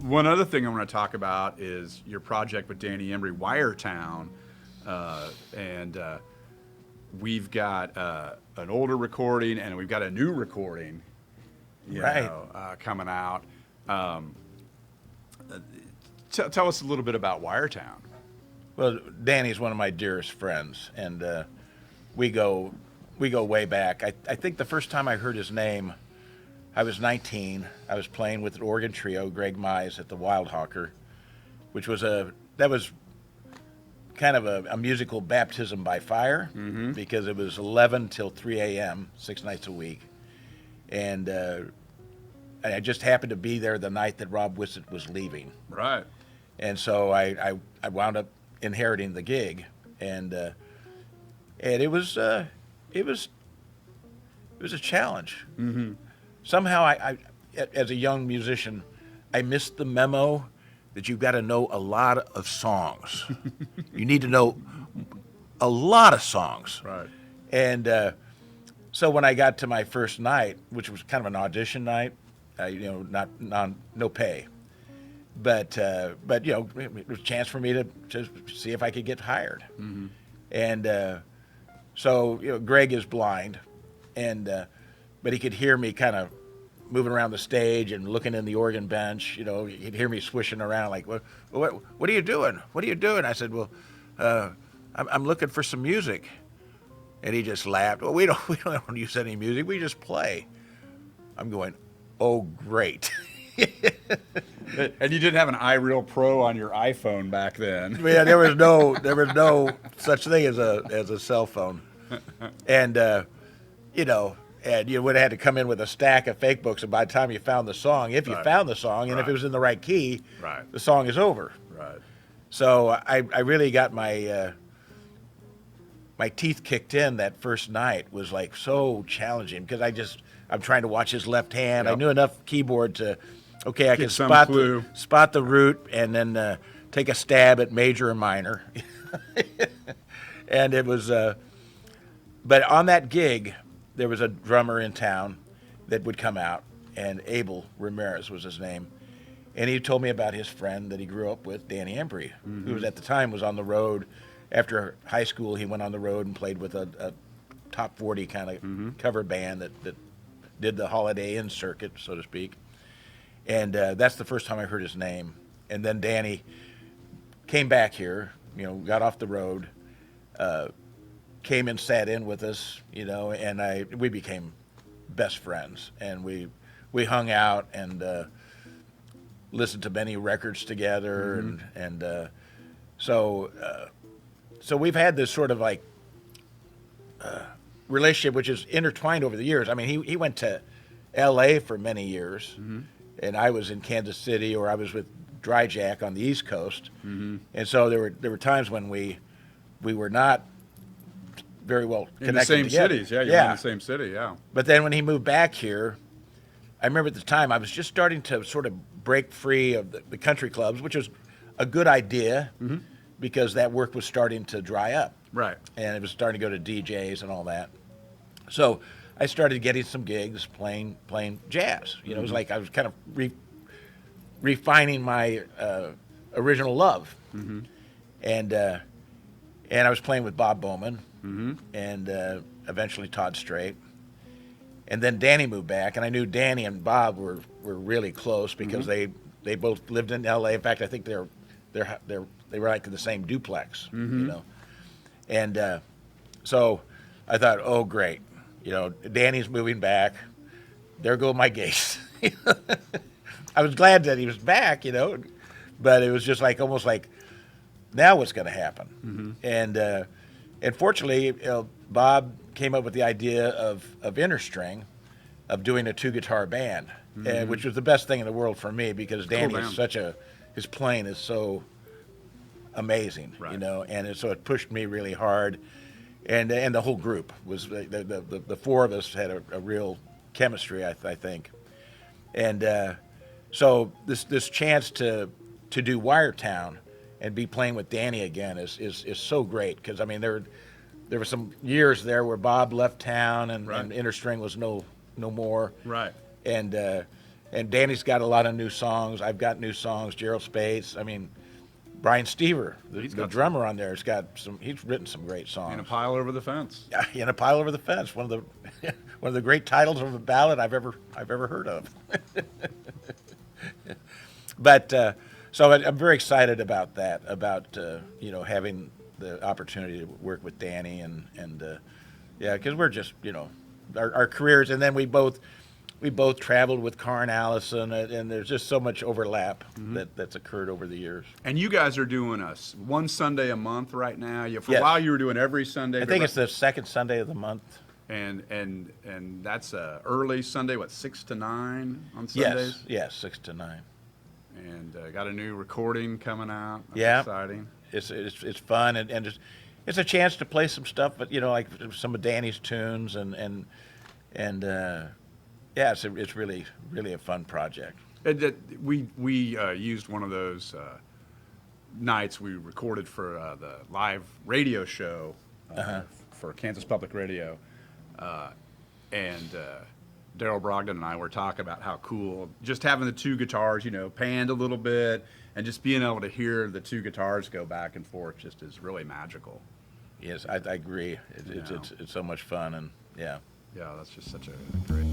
One other thing I want to talk about is your project with Danny Embrey, Wiretown, and we've got an older recording and we've got a new recording, coming out. Tell us a little bit about Wiretown. Well, Danny's one of my dearest friends, and we go way back. I think the first time I heard his name, I was 19. I was playing with an organ trio, Greg Meise, at the Wild Hawker, which was kind of a musical baptism by fire, because it was 11 till 3 a.m., 6 nights a week. And I just happened to be there the night that Rob Wissett was leaving. Right. And so I wound up inheriting the gig, and it was a challenge. Mm-hmm. Somehow, I as a young musician, I missed the memo that you've got to know a lot of songs. You need to know a lot of songs. Right. And so when I got to my first night, which was kind of an audition night, no pay, but it was a chance for me to see if I could get hired. Mm-hmm. And so Greg is blind, and but he could hear me kind of moving around the stage and looking in the organ bench. He'd hear me swishing around like, what are you doing? What are you doing? I said, well, I'm looking for some music. And he just laughed. Well, we don't use any music. We just play. I'm going, oh, great. And you didn't have an iReal Pro on your iPhone back then. Yeah, there was no such thing as a cell phone. And and you would have had to come in with a stack of fake books, and by the time you found the song, if you found the song, and if it was in the right key, the song is over. Right. So I really got my teeth kicked in that first night. Was like so challenging because I'm trying to watch his left hand. Yep. I knew enough keyboard to, I can spot the root and then take a stab at major and minor. And it was, but on that gig, there was a drummer in town that would come out, and Abel Ramirez was his name. And he told me about his friend that he grew up with, Danny Embrey, who was at the time was on the road. After high school, he went on the road and played with a top 40 kind of cover band that did the Holiday Inn circuit, so to speak. And that's the first time I heard his name. And then Danny came back here, got off the road, came and sat in with us, and we became best friends. And we hung out and listened to many records together, and so we've had this sort of like relationship which is intertwined over the years. I mean, he went to L.A. for many years, and I was in Kansas City, or I was with Dry Jack on the East Coast, and so there were times when we were not very well connected in the same together. cities. Yeah, you're in the same city. Yeah. But then when he moved back here, I remember at the time I was just starting to sort of break free of the country clubs, which was a good idea because that work was starting to dry up. Right. And it was starting to go to DJs and all that. So I started getting some gigs playing jazz. It was like I was kind of refining my original love. And I was playing with Bob Bowman and eventually Todd Strait. And then Danny moved back, and I knew Danny and Bob were really close because they both lived in L.A. In fact, I think they were like in the same duplex, And so I thought, oh, great. Danny's moving back. There go my gigs. I was glad that he was back, but it was just like almost like, now what's going to happen? And fortunately, Bob came up with the idea of Interstring, of doing a 2-guitar band, which was the best thing in the world for me because Danny is his playing is so amazing, and so it pushed me really hard, and the whole group was the four of us had a real chemistry, I think, and so this chance to do Wiretown and be playing with Danny again is so great because I mean there were some years there where Bob left town and Interstring was no no more. Right. And Danny's got a lot of new songs. I've got new songs. Gerald Spaits. I mean, Brian Steever, the drummer on there, has got some. He's written some great songs. In a Pile Over the Fence. Yeah, In a Pile Over the Fence. One of the great titles of a ballad I've ever heard of. But so I'm very excited about that. About having the opportunity to work with Danny and yeah, because we're just our careers, and then we both traveled with Karrin Allyson, and there's just so much overlap that's occurred over the years. And you guys are doing one Sunday a month right now. For a Yes. while you were doing every Sunday. I think it's the second Sunday of the month. And that's early Sunday, 6 to 9 on Sundays? Yes, 6 to 9. And got a new recording coming out. That's Yeah. exciting. It's fun, and it's a chance to play some stuff, but like some of Danny's tunes, and yeah, it's really a fun project. We used one of those nights we recorded for the live radio show for Kansas Public Radio, and Darryl Brogdon and I were talking about how cool just having the two guitars, panned a little bit, and just being able to hear the two guitars go back and forth just is really magical. Yes, I agree. It's so much fun, and yeah. Yeah, that's just such a great.